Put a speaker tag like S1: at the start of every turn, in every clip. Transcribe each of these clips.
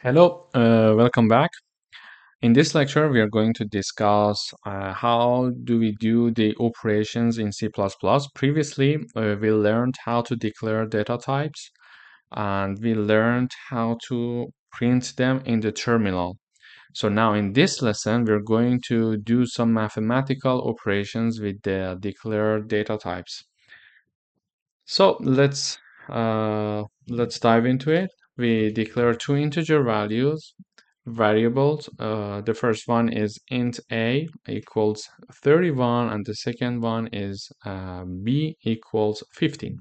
S1: Hello, welcome back. In this lecture, we are going to discuss how do we do the operations in C++. Previously, we learned how to declare data types, and we learned how to print them in the terminal. So now in this lesson, we're going to do some mathematical operations with the declared data types. So let's dive into it. We declare two integer variables. The first one is int a equals 31, and the second one is b equals 15.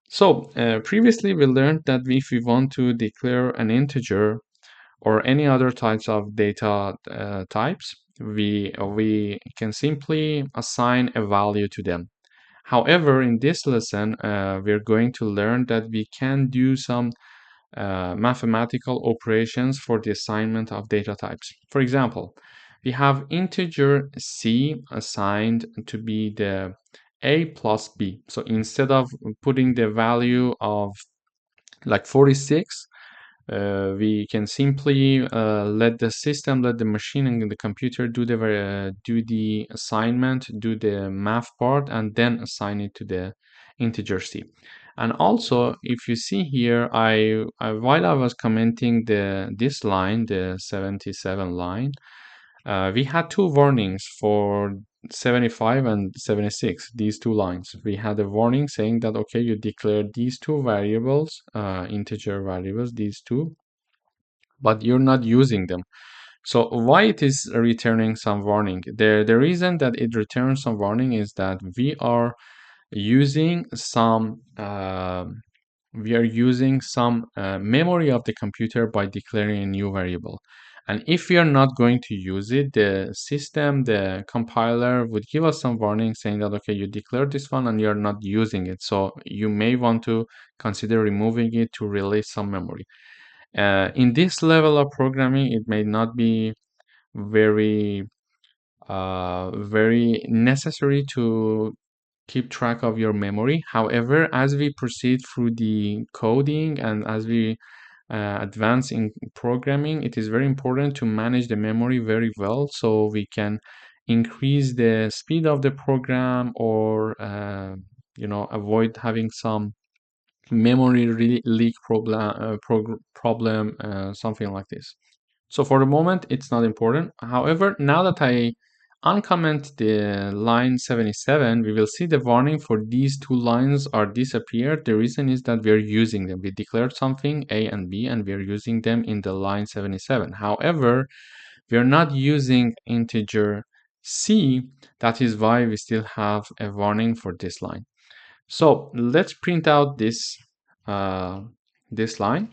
S1: So previously we learned that if we want to declare an integer or any other types of data types, we can simply assign a value to them. However, in this lesson, we're going to learn that we can do some mathematical operations for the assignment of data types. For example, we have integer c assigned to be the a plus b. So instead of putting the value of like 46, we can simply let the machine and the computer do the assignment, do the math part, and then assign it to the integer c. And also, if you see here, while I was commenting this line, the 77 line, we had two warnings for 75 and 76, these two lines. We had a warning saying that, okay, you declare these two variables, integer variables, these two, but you're not using them. So why it is returning some warning? The reason that it returns some warning is that we are using some memory of the computer by declaring a new variable. And if we are not going to use it, the compiler would give us some warning saying that, okay, you declared this one and you're not using it. So you may want to consider removing it to release some memory. In this level of programming, it may not be very, very necessary to keep track of your memory. However, as we proceed through the coding and as we advance in programming, it is very important to manage the memory very well so we can increase the speed of the program or avoid having some memory leak problem, something like this. So for the moment, it's not important. However, now that I uncomment the line 77, we will see the warning for these two lines are disappeared. The reason is that we're using them. We declared something, A and B, and we're using them in the line 77. However, we're not using integer C. That is why we still have a warning for this line. So let's print out this line.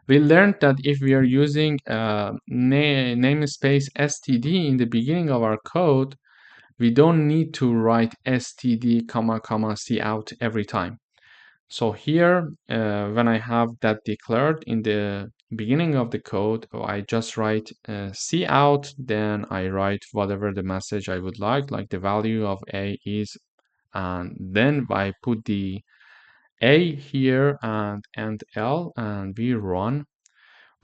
S1: We learned that if we are using namespace std in the beginning of our code, we don't need to write std comma comma cout every time. So here, when I have that declared in the beginning of the code, I just write cout, then I write whatever the message I would like the value of a is, and then I put the a here and L, and we run,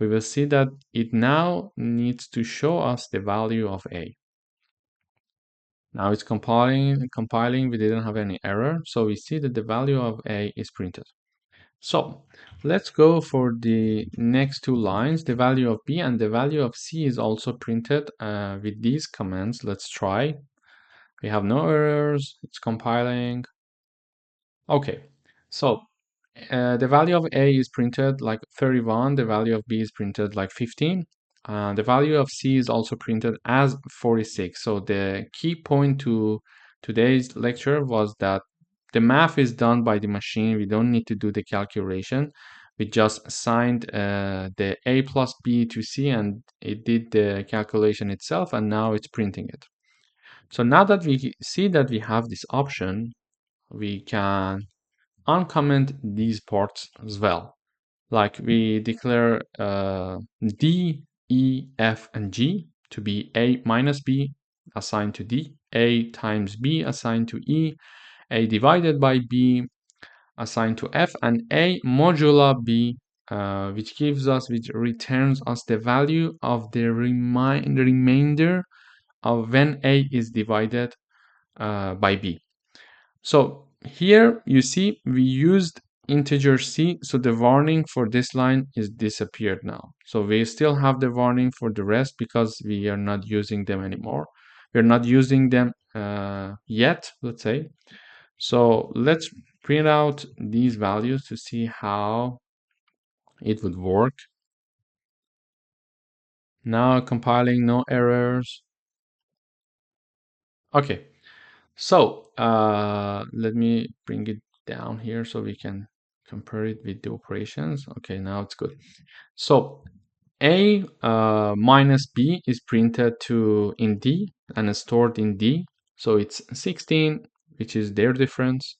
S1: we will see that it now needs to show us the value of A. Now it's compiling, we didn't have any error, so we see that the value of A is printed. So let's go for the next two lines. The value of B and the value of C is also printed with these commands. Let's try. We have no errors, it's compiling. Okay, so the value of A is printed like 31, the value of B is printed like 15, the value of C is also printed as 46. So the key point to today's lecture was that the math is done by the machine. We don't need to do the calculation. We just assigned the A plus B to C and it did the calculation itself, and now it's printing it. So now that we see that we have this option, we can uncomment these parts as well. Like we declare D, E, F, and G to be A minus B assigned to D, A times B assigned to E, A divided by B assigned to F, and A modulo B which returns us the value of the remainder of when a is divided by b. So here you see we used integer c, so the warning for this line is disappeared now. So we still have the warning for the rest because we are not using them anymore. We're not using them yet, let's say. So let's print out these values to see how it would work. Now compiling, no errors. Okay, so let me bring it down here so we can compare it with the operations. Okay, now it's good. So a minus b is printed in D and stored in D. So it's 16, which is their difference.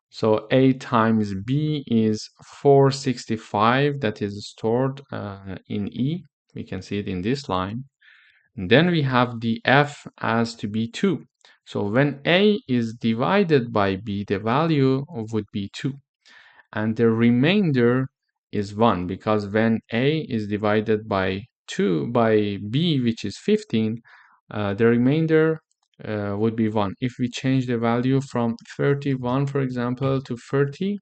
S1: So a times b is 465, that is stored in E. We can see it in this line. And then we have the f as to be 2. So when a is divided by b, the value would be 2. And the remainder is 1, because when a is divided by b, which is 15, the remainder would be 1. If we change the value from 31, for example, to 30,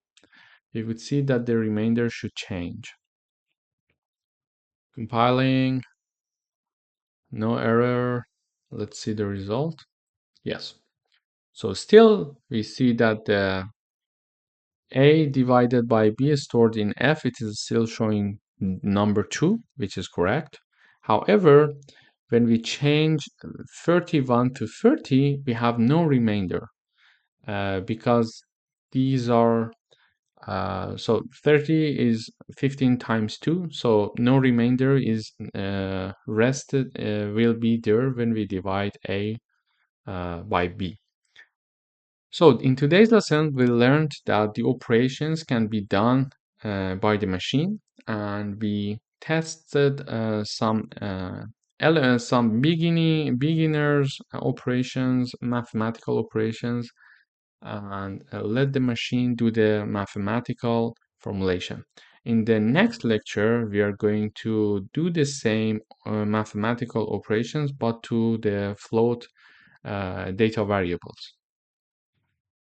S1: we would see that the remainder should change. Compiling, no error. Let's see the result. Yes. So still we see that the a divided by b is stored in f. It is still showing number 2, which is correct. However, when we change 31 to 30, we have no remainder because these are so 30 is 15 times 2, so no remainder is rested will be there when we divide a by b. So in today's lesson, we learned that the operations can be done by the machine, and we tested some beginners operations, mathematical operations, and let the machine do the mathematical formulation. In the next lecture, we are going to do the same mathematical operations, but to the float data variables.